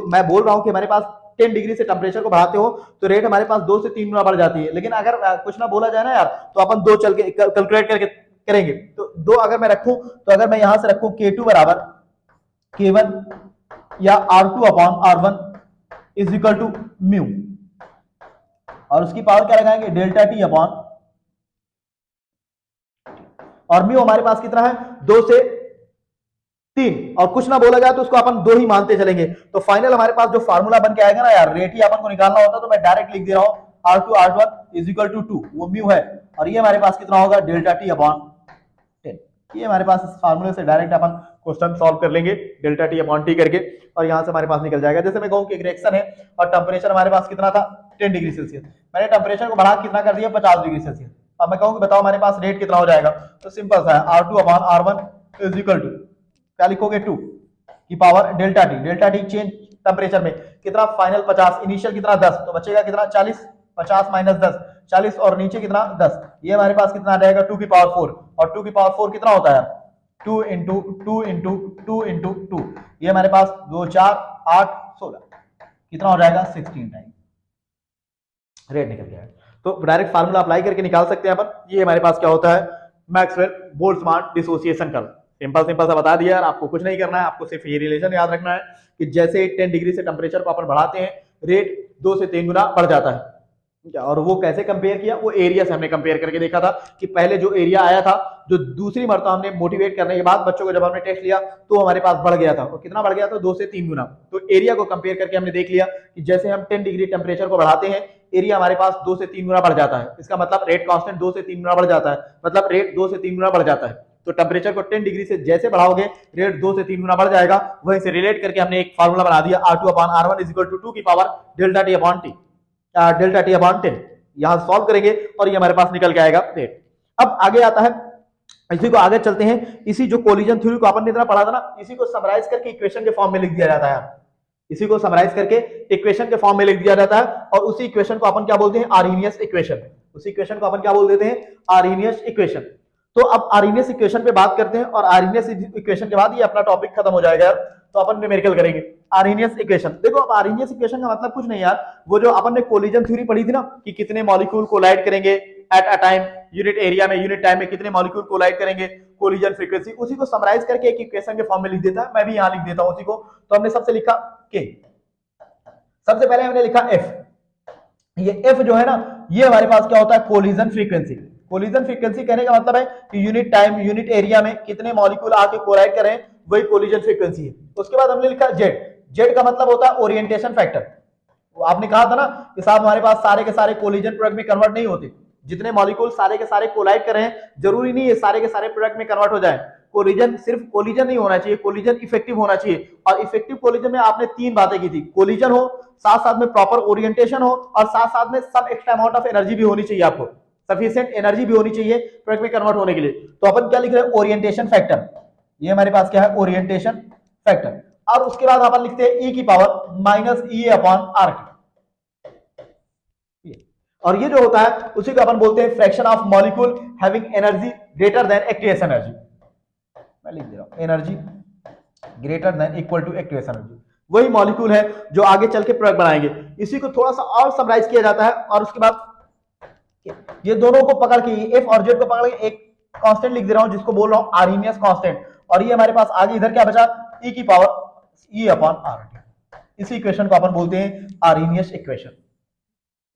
मैं बोल रहा हूं कि हमारे पास 10 डिग्री से टेम्परेचर को बढ़ाते हो तो रेट हमारे पास 2 से 3 गुना बढ़ जाती है। लेकिन अगर कुछ ना बोला जाए ना यार, तो अपन 2 चल के कैलकुलेट करके करेंगे। तो 2 अगर मैं रखूं, तो अगर मैं यहां से रखूं K2 बराबर K1 या R2 upon R1 is equal to mu, और उसकी पावर क्या लगाएंगे, डेल्टा टी अपॉन, और म्यू हमारे पास कितना है, 2 से 3, और कुछ ना बोला जाए तो उसको अपन 2 ही मानते चलेंगे। तो फाइनल हमारे पास जो फार्मूला बन के आएगा ना यार, रेट ही अपन को निकालना होता, तो मैं डायरेक्ट लिख दे रहा हूं R2 R1 is equal to 2, वो म्यू है, और ये हमारे पास कितना होगा, डेल्टा टी अपॉन 10। ये हमारे पास इस फार्मूले से डायरेक्ट अपन क्वेश्चन सॉल्व कर लेंगे, डेल्टा टी अपॉन टी करके, और यहां से हमारे पास निकल जाएगा। जैसे मैं कहूं कि एक रिएक्शन है और टेम्परेचर हमारे पास कितना था, 10 डिग्री सेल्सियस, मैंने टेम्परेचर को बढ़ा कितना कर दिया, 50 डिग्री सेल्सियस। अब मैं कहूं कि बताओ हमारे पास रेट कितना हो जाएगा, तो सिंपल सा है, R2 upon R1 is equal to, क्या लिखोगे, 2 की power delta T change temperature में कितना, फाइनल 50, इनिशियल कितना 10, तो बचेगा कितना 40, 50 माइनस 10 40, और नीचे कितना 10, ये हमारे पास कितना आ जाएगा 2 की पावर 4, और 2 की पावर 4 कितना होता है, 2 इंटू 2 इंटू 2 इंटू 2, ये हमारे पास 2 4 8 16, कितना हो जाएगा 16 टाइम, रेट निकल गया है। तो डायरेक्ट फार्मूला अप्लाई करके निकाल सकते हैं अपन। ये हमारे पास क्या होता है, Maxwell Boltzmann dissociation curve. Simple simple सा बता दिया यार, आपको कुछ नहीं करना है, आपको सिर्फ ये रिलेशन याद रखना है कि जैसे 10 डिग्री से टेम्परेचर को अपन बढ़ाते हैं, रेट 2 से 3 गुना बढ़ जाता है। और वो कैसे कंपेयर किया, वो एरिया से हमने कंपेयर करके देखा था कि पहले जो एरिया आया था, जो दूसरी मरतबा हमने मोटिवेट करने के बाद बच्चों को जब हमने टेस्ट लिया तो हमारे पास बढ़ गया था, और कितना बढ़ गया था, 2 से 3 गुना। तो एरिया को कंपेयर करके हमने देख लिया कि जैसे हम 10 डिग्री टेम्परेचर को बढ़ाते हैं, एरिया हमारे पास 2 से 3 गुना बढ़ जाता है। इसका मतलब रेट कांस्टेंट 2 से 3 गुना बढ़ जाता है, मतलब रेट 2 से 3 गुना बढ़ जाता है। तो टेम्परेचर को 10 डिग्री से जैसे बढ़ाओगे, रेट 2 से 3 गुना बढ़ जाएगा। वहीं से रिलेट करके हमने एक फार्मूला बना दिया, R2 upon R1 is equal to 2 की power delta T upon T, delta T upon 10। यहां सॉल्व करेंगे और ये हमारे पास निकल के आएगा रेट। अब आगे आता है, इसी को आगे चलते हैं, इसी जो कोलिजन थ्योरी को अपन ने इतना पढ़ा था ना, इसी को समराइज करके इक्वेशन के फॉर्म में लिख दिया जाता है। इसी को समराइज करके इक्वेशन के फॉर्म में लिख दिया जाता है, और उसी इक्वेशन को अपन क्या बोलते हैं, आर्हेनियस इक्वेशन। उसी इक्वेशन को अपन क्या बोल देते हैं, आर्हेनियस इक्वेशन। तो अब आर्हेनियस इक्वेशन पे बात करते हैं, और आर्हेनियस इक्वेशन के बाद ये अपना टॉपिक खत्म हो जाएगा यार, तो अपन न्यूमेरिकल करेंगे। आर्हेनियस इक्वेशन देखो, अब आर्हेनियस इक्वेशन का मतलब कुछ नहीं यार, वो जो अपन ने कोलिजन थ्योरी पढ़ी थी ना, कि कितने मॉलिक्यूल कोलाइड करेंगे at a time, unit area में, यूनिट टाइम में कितने मॉलिक्यूल कोलाइड करेंगे, कोलिजन फ्रीक्वेंसी, उसी को समराइज करके एक इक्वेशन के फॉर्म में लिख देता है। मैं भी यहां लिख देता हूं उसी को। तो हमने सबसे लिखा के, सबसे पहले हमने लिखा एफ। ये एफ जो है ना, ये हमारे पास क्या होता है, कोलिजन फ्रीक्वेंसी। कोलिजन फ्रीक्वेंसी कहने का मतलब है कि यूनिट टाइम, यूनिट एरिया में कितने मॉलिक्यूल आके कोलाइड करें, वही कोलिजन फ्रीक्वेंसी है। उसके बाद हमने लिखा जेड। जेड का मतलब होता है ओरिएंटेशन फैक्टर। आपने कहा था ना कि साहब हमारे पास सारे के सारे कोलिजन प्रोडक्ट में कन्वर्ट नहीं होते, जितने मॉलिक्यूल सारे के सारे कोलाइड कर रहे हैं, जरूरी नहीं है सारे के सारे प्रोडक्ट में कन्वर्ट हो जाए। कोलिजन सिर्फ कोलिजन नहीं होना चाहिए, कोलिजन इफेक्टिव होना चाहिए। और इफेक्टिव कोलिजन में आपने 3 बातें की थी, कोलिजन हो, साथ साथ में प्रॉपर ओरिएंटेशन हो, और साथ साथ में सब एक्स्ट्रा अमाउंट ऑफ एनर्जी भी होनी चाहिए, आपको सफिशिएंट एनर्जी भी होनी चाहिए प्रोडक्ट में कन्वर्ट होने के लिए। तो अपन क्या लिख रहे हैं, ओरिएंटेशन फैक्टर। ये हमारे पास क्या है, ओरिएंटेशन फैक्टर। और उसके बाद अपन लिखते हैं ई की पावर माइनस ई अपॉन आर टी, और ये जो होता है उसी को अपन बोलते हैं fraction of molecule having energy greater than activation energy. मैं लिख दे रहा हूं, energy greater than equal to activation energy, वही मॉलिक्यूल है जो आगे चल के प्रोडक्ट बनाएंगे। इसी को थोड़ा सा और समराइज किया जाता है और उसके बाद ये दोनों को पकड़ के एफ और जेड को पकड़ के एक कांस्टेंट लिख दे रहा हूं जिसको बोल रहा हूं आर्हेनियस कांस्टेंट, और ये हमारे पास आगे इधर क्या बचा, ई की पावर ई अपॉन आर टी। इसी इक्वेशन को अपन बोलते हैं आर्हेनियस इक्वेशन।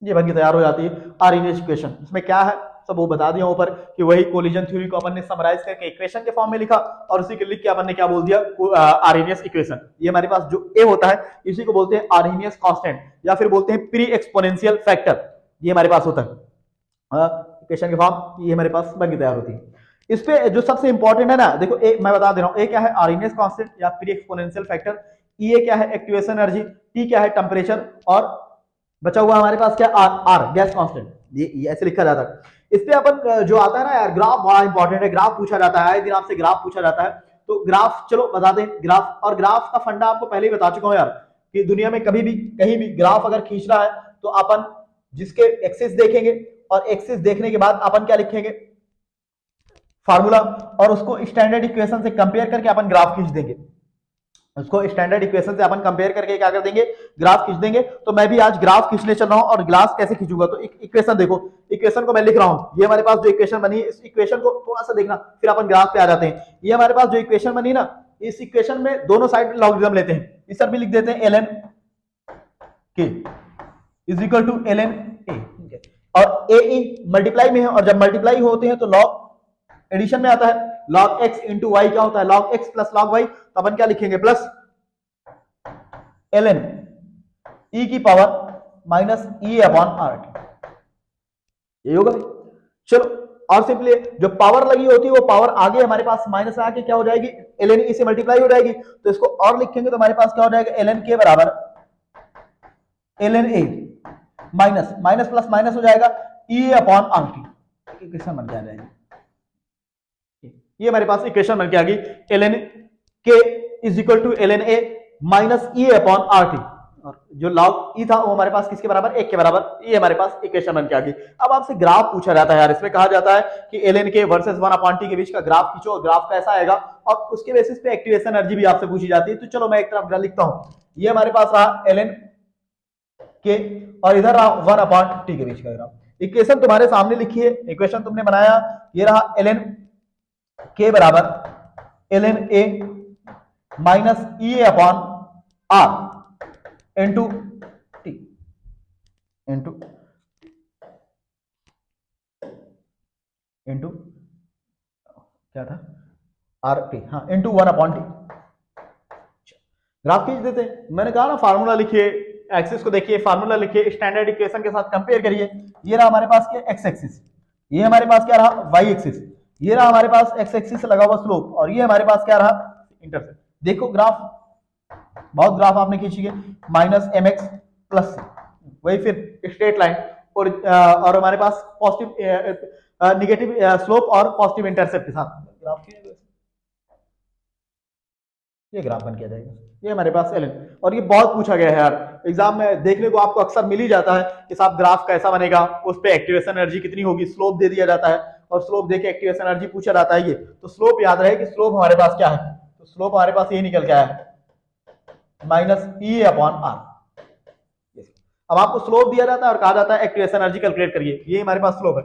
ये बन के तैयार हो जाती है आर्हेनियस इक्वेशन। इसमें क्या है सब वो बता दिया ऊपर कि वही कोलिजन थ्योरी को अपन ने समराइज करके इक्वेशन के फॉर्म में लिखा और उसी के लिख के अपन ने क्या बोल दिया आर्हेनियस इक्वेशन। ये हमारे पास जो ए होता है इसी को बोलते हैं आर्हेनियस कांस्टेंट या फिर बोलते हैं प्री एक्सपोनेंशियल फैक्टर, ये हमारे पास होता है इक्वेशन के फॉर्म। ये हमारे पास बन के तैयार होती है। इस पे जो सबसे इंपॉर्टेंट है ना, देखो ए मैं बता दे रहा हूं, ए क्या है आर्हेनियस कांस्टेंट या प्री एक्सपोनेंशियल फैक्टर, ई क्या है एक्टिवेशन एनर्जी, टी क्या है टेम्परेचर, और बचा हुआ हमारे पास क्या आर, आर गैस कांस्टेंट। ये ऐसे लिखा जाता है। इस पे अपन जो आता है ना यार, ग्राफ बड़ा इंपॉर्टेंट है, ग्राफ पूछा जाता है, आए दिन आपसे ग्राफ पूछा जाता है। तो ग्राफ चलो बता दें ग्राफ, और ग्राफ का फंडा आपको पहले ही बता चुका हूं यार कि दुनिया में कभी भी कहीं भी ग्राफ अगर खींच रहा है तो अपन जिसके एक्सिस देखेंगे और एक्सिस देखने के बाद अपन क्या लिखेंगे फार्मूला, और उसको स्टैंडर्ड इक्वेशन से कंपेयर करके अपन ग्राफ खींच देंगे। उसको स्टैंडर्ड इक्वेशन से अपन कंपेयर करके क्या कर देंगे ग्राफ खींच देंगे। तो मैं भी आज ग्राफ खींचने चल रहा हूं, और ग्राफ कैसे खींचूंगा तो इक्वेशन देखो, इक्वेशन को मैं लिख रहा हूं, ये हमारे पास जो इक्वेशन बनी है इस इक्वेशन को थोड़ा सा देखना फिर अपन ग्राफ पे आ जाते हैं। ये हमारे पास जो इक्वेशन बनी ना, इस इक्वेशन में दोनों साइड लॉगरिथम लेते हैं, इस तरफ भी लिख देते हैं ln k is equal to ln a, और a मल्टीप्लाई में है, और जब मल्टीप्लाई होते हैं तो लॉग एडिशन में आता है, log x इंटू वाई क्या होता है log x plus log y, तो अपन क्या लिखेंगे प्लस ln e की power minus e upon R T, ये होगा। चलो और सिंपली जो पावर लगी होती है वो पावर आगे हमारे पास माइनस आके क्या हो जाएगी ln e से मल्टीप्लाई हो जाएगी, तो इसको और लिखेंगे तो हमारे पास क्या हो जाएगा ln k बराबर ln a minus minus plus minus हो जाएगा e upon R T, equation बन जाएगी। ये हमारे पास इक्वेशन बन के आ गई ln k is equal to ln a minus e upon R T, और जो log e था वो हमारे पास किसके बराबर 1 के बराबर, ये हमारे पास इक्वेशन बन के आ गई। अब आपसे ग्राफ पूछा जाता है यार, इसमें कहा जाता है कि ln k versus 1 upon t के बीच का ग्राफ खींचो और ग्राफ कैसा आएगा, और उसके बेसिस पे एक्टिवेशन एनर्जी भी आपसे पूछी जाती है। तो चलो मैं एक तरफ लिखता हूं, ये हमारे पास रहा ln k और इधर रहा 1 अपॉन t के बीच का ग्राफ। इक्वेशन तुम्हारे सामने लिखी है, इक्वेशन तुमने बनाया, ये रहा ln k बराबर ln a minus e upon r into T into क्या था आर टी, हाँ इंटू 1 अपॉन टी। ग्राफ खींच देते हैं, मैंने कहा ना फार्मूला लिखिए, एक्सिस को देखिए, फार्मूला लिखिए, स्टैंडर्ड इक्वेशन के साथ कंपेयर करिए। ये रहा हमारे पास क्या एक्स एक्सिस, ये हमारे पास क्या रहा वाई एक्सिस, ये रहा हमारे पास एक्स एक्सिस से लगा हुआ स्लोप, और ये हमारे पास क्या रहा इंटरसेप्ट। देखो ग्राफ, बहुत ग्राफ आपने खींची है, माइनस एम एक्स प्लस वही फिर स्ट्रेट लाइन, और हमारे पास पॉजिटिव निगेटिव स्लोप और पॉजिटिव इंटरसेप्ट के साथ ग्राफ ये ग्राफ बन किया जाएगा। ये हमारे पास ln, और ये बहुत पूछा गया है यार एग्जाम में, देखने को आपको अक्सर मिल ही जाता है कि साहब ग्राफ कैसा बनेगा, उस पे एक्टिवेशन एनर्जी कितनी होगी, स्लोप दे दिया जाता है, और स्लोप देके एक्टिवेशन एनर्जी पूछा जाता है। ये तो स्लोप याद रहे कि स्लोप हमारे पास क्या है, तो स्लोप हमारे पास यही निकल के आया है माइनस e अपॉन आर। अब आपको स्लोप दिया जाता है और कहा जाता है एक्टिवेशन एनर्जी कैलकुलेट करिए, ये हमारे पास स्लोप है,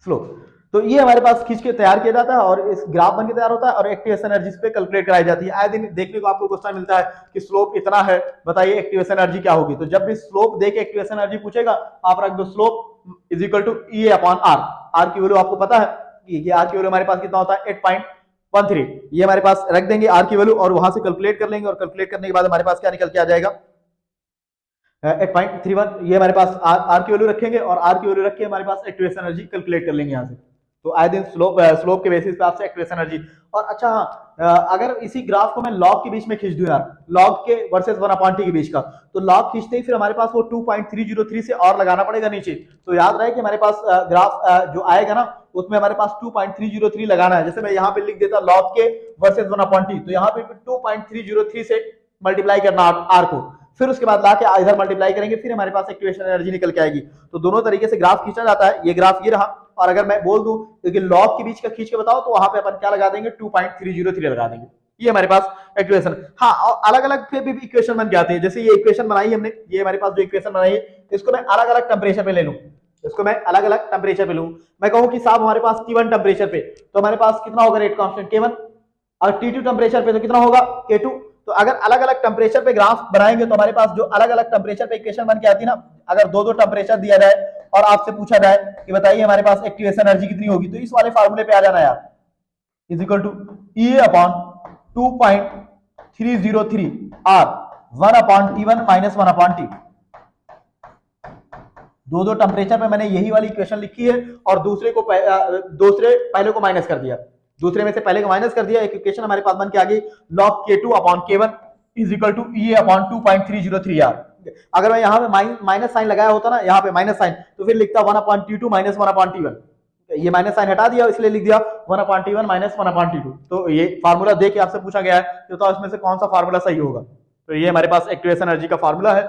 स्लोप। तो ये हमारे पास खींच के तैयार किया जाता है और इस ग्राफ बन के तैयार होता है, और एक्टिवेशन एनर्जी पे कैलकुलेट कराई जाती है। आए दिन देखने को आपको क्वेश्चन मिलता है कि स्लोप इतना है, बताइए एक्टिवेशन एनर्जी क्या होगी। तो जब भी स्लोप देके एक्टिवेशन एनर्जी पूछेगा आप रख दो slope is equal to E upon R. R की वैल्यू आपको पता है कि आर की वैल्यू हमारे पास कितना होता है 8.13, ये हमारे पास रख देंगे आर की वैल्यू, और वहां से कैलकुलेट कर लेंगे, और कैलकुलेट करने के बाद हमारे पास क्या निकल के आ जाएगा 8.31। ये हमारे पास आर की वैल्यू रखेंगे, और आर की वैल्यू रख के हमारे पास एक्टिवेशन एनर्जी कैलकुलेट कर लेंगे यहाँ से। तो आए दिन स्लोप के बेसिस पे आपसे एक्टिवेशन एनर्जी। और अच्छा हाँ, अगर इसी ग्राफ को मैं लॉग के बीच में खींच दूं यार, लॉग के वर्सेस 1 अपॉन टी के बीच का, तो लॉग खींचते ही फिर हमारे पास वो 2.303 से और लगाना पड़ेगा नीचे। तो याद रहे कि हमारे पास ग्राफ जो आएगा ना उसमें हमारे पास 2.303 लगाना है। जैसे मैं यहाँ पे लिख देता लॉग के वर्सेस 1 अपॉन टी, तो यहाँ पे 2.303 से मल्टीप्लाई करना आर को, फिर उसके बाद लाके इधर मल्टीप्लाई करेंगे, फिर हमारे पास एक्टिवेशन एनर्जी निकल के आएगी। तो दोनों तरीके से ग्राफ खींचा जाता है। ये ग्राफ ये रहा, और अगर मैं बोल दूं कि लॉग के बीच का खींच के बताओ तो वहां पे अपन क्या लगा देंगे 2.303 लगा देंगे। ये हमारे पास इक्वेशन। हाँ, और अलग अलग पे भी इक्वेशन बन जाते हैं। जैसे ये इक्वेशन बनाई हमने, ये हमारे पास जो इक्वेशन बनाई है इसको मैं अलग अलग टेम्परेचर पे ले लूं, इसको मैं अलग अलग टेम्परेचर पे लूं। मैं कहूं कि साहब हमारे पास T1 टेम्परेचर पे तो हमारे पास कितना होगा रेट कांस्टेंट K1, और T2 टेम्परेचर पे तो कितना होगा K2। तो अगर अलग अलग टेम्परेचर पे ग्राफ बनाएंगे तो हमारे पास जो अलग अलग टेम्परेचर पे इक्वेशन बन के आती है ना, अगर दो दो टेम्परेचर दिया जाए और आपसे पूछा जाए कि बताइए हमारे पास एक्टिवेशन एनर्जी कितनी होगी, तो इस वाले फार्मूले पे आ जाना यार, is equal to E upon 2.303 R 1 upon T1 minus 1 upon T। दो दो टेम्परेचर पे मैंने यही वाली इक्वेशन लिखी है और दूसरे पहले को माइनस कर दिया, दूसरे में से पहले को माइनस कर दिया। एक इक्वेशन हमारे पास बन के आ गई log K2 upon K1 is equal to E upon 2.303 R। अगर मैं यहाँ पे माइनस साइन लगाया होता ना, यहाँ पे माइनस साइन, तो फिर लिखता 1 upon T2 minus 1 upon T1। ये माइनस साइन हटा दिया इसलिए लिख दिया 1 upon T1 minus 1 upon T2। तो ये फार्मूला देख के आपसे पूछा गया है तो इसमें से कौन सा फार्मूला सही होगा। तो ये हमारे पास एक्टिवेशन एनर्जी का फार्मूला है,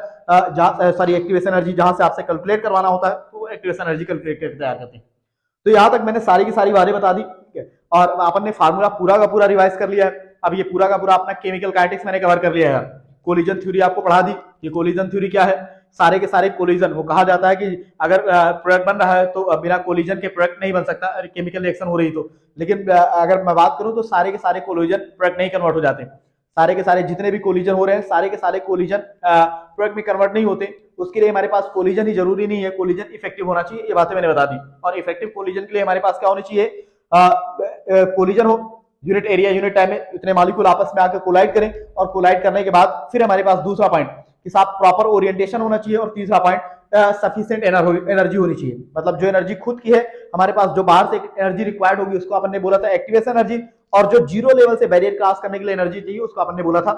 सॉरी एक्टिवेशन एनर्जी जहां से आपसे कैलकुलेट करवाना होता है तो एक्टिवेशन एनर्जी कैलकुलेट करके तैयार करते हैं। तो यहां तक मैंने सारी की सारी बातें बता दी, ठीक है, और अपन ने फार्मूला पूरा का पूरा रिवाइज कर लिया है। अब ये पूरा का पूरा अपना केमिकल काइनेटिक्स मैंने कवर कर लिया है। कोलिजन थ्योरी आपको पढ़ा दी। ये कोलिजन थ्योरी क्या है, सारे के सारे कोलिजन, वो कहा जाता है कि अगर प्रोडक्ट बन रहा है तो बिना कोलिजन के प्रोडक्ट नहीं बन सकता, केमिकल रिएक्शन हो रही तो। लेकिन अगर मैं बात करूं तो सारे के सारे कोलिजन प्रोडक्ट नहीं कन्वर्ट हो जाते, सारे के सारे जितने भी कोलिजन हो रहे हैं सारे के सारे कोलिजन प्रोडक्ट में कन्वर्ट नहीं होते। उसके लिए हमारे पास कोलिजन ही जरूरी नहीं है, कोलिजन इफेक्टिव होना चाहिए, ये बातें मैंने बता दी। और इफेक्टिव कोलिजन के लिए हमारे पास क्या होनी चाहिए, कोलिजन हो, यूनिट एरिया यूनिट टाइम में इतने मॉलिक्यूल आपस में आकर कोलाइड करें, और कोलाइड करने के बाद फिर हमारे पास दूसरा पॉइंट कि साथ प्रॉपर ओरिएंटेशन होना चाहिए, और तीसरा पॉइंट सफिशिएंट एनर्जी होनी चाहिए। मतलब जो एनर्जी खुद की है हमारे पास, जो बाहर से एनर्जी रिक्वायर्ड होगी उसको अपन ने बोला था एक्टिवेशन एनर्जी, और जो जीरो लेवल से बैरियर क्रॉस करने के लिए एनर्जी चाहिए उसको अपन ने बोला था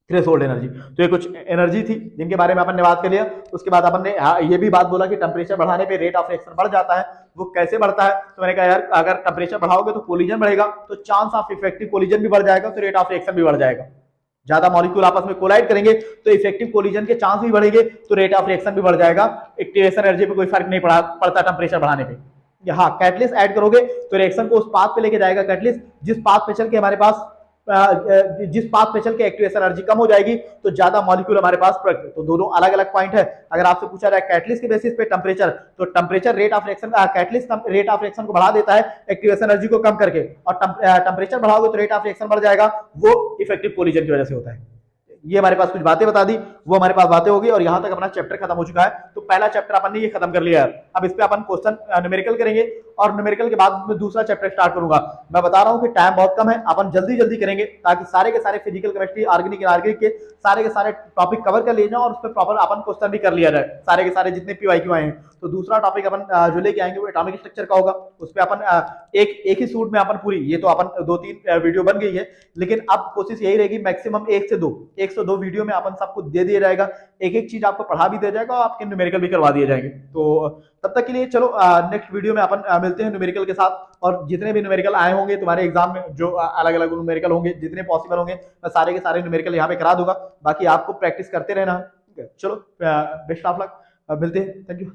थ्रेशोल्ड एनर्जी। तो ये कुछ एनर्जी थी जिनके बारे में अपन ने बात कर लिया। उसके बाद अपन ने ये भी बात बोला कि टेम्परेचर बढ़ाने पे रेट ऑफ रिएक्शन बढ़ जाता है। वो कैसे बढ़ता है, तो मैंने कहा यार अगर टेम्परेचर बढ़ाओगे तो कोलिजन बढ़ेगा, तो चांस ऑफ इफेक्टिव कोलिजन भी बढ़ जाएगा, तो रेट ऑफ रिएक्शन भी बढ़ जाएगा। ज्यादा मॉलिक्यूल आपस में कोलाइड करेंगे तो इफेक्टिव कोलिजन के चांस भी बढ़ेंगे, तो रेट ऑफ रिएक्शन भी बढ़ जाएगा। एक्टिवेशन एनर्जी पे कोई फर्क नहीं पड़ता टेम्परेचर बढ़ाने पे। हाँ, कैटलिस्ट ऐड करोगे तो रिएक्शन को उस पाथ पे लेके जाएगा कैटलिस्ट जिस पाथ पे चल के हमारे पास एक्टिवेशन एनर्जी कम हो जाएगी, तो ज्यादा मॉलिक्यूल हमारे पास प्रोडक्ट। तो दोनों अलग अलग पॉइंट है। अगर आपसे पूछा जाए कैटलिस्ट के बेसिस पे टेम्परेचर, तो temperature rate of reaction, catalyst rate of reaction को बढ़ा देता है एक्टिवेशन एनर्जी को कम करके, और टेम्परेचर बढ़ाओगे तो रेट ऑफ रिएक्शन बढ़ जाएगा, वो इफेक्टिव कोलिजन की वजह से होता है। ये हमारे पास कुछ बातें बता दी, वो हमारे पास बातें होगी, और यहां तक अपना चैप्टर खत्म हो चुका है। तो पहला चैप्टर अपन ने ये खत्म कर लिया है। अब इस पे अपन क्वेश्चन न्यूमेरिकल करेंगे, और न्यूमेरिकल के बाद मैं दूसरा चैप्टर स्टार्ट करूंगा। मैं बता रहा हूं कि टाइम बहुत कम है, अपन जल्दी जल्दी करेंगे ताकि सारे के सारे फिजिकल केमिस्ट्री ऑर्गेनिक इनऑर्गेनिक के सारे टॉपिक कवर कर लिए जाए, और उस पर प्रॉपर अपन क्वेश्चन भी कर लिया जाए, सारे के सारे जितने पीवाईक्यू आए हैं। तो दूसरा टॉपिक अपन जो लेके आएंगे वो एटॉमिक स्ट्रक्चर का होगा। उस पर अपन एक ही सूट में अपन पूरी, ये तो अपन 2-3 वीडियो बन गई है, लेकिन अब कोशिश यही रहेगी मैक्सिमम 1 से 2 वीडियो में अपन सबको दे दिया जाएगा, एक एक चीज आपको पढ़ा भी दिया जाएगा, और आपके न्यूमेरिकल भी करवा दिए जाएंगे। तो तब तक के लिए चलो नेक्स्ट वीडियो में अपन मिलते हैं न्यूमेरिकल के साथ, और जितने भी न्यूमेरिकल आए होंगे तुम्हारे एग्जाम में, जो अलग अलग न्यूमेरिकल होंगे, जितने पॉसिबल होंगे, मैं सारे के सारे न्यूमेरिकल यहाँ पे करा दूंगा। बाकी आपको प्रैक्टिस करते रहना, ठीक है। चलो बेस्ट ऑफ लक, मिलते हैं, थैंक यू।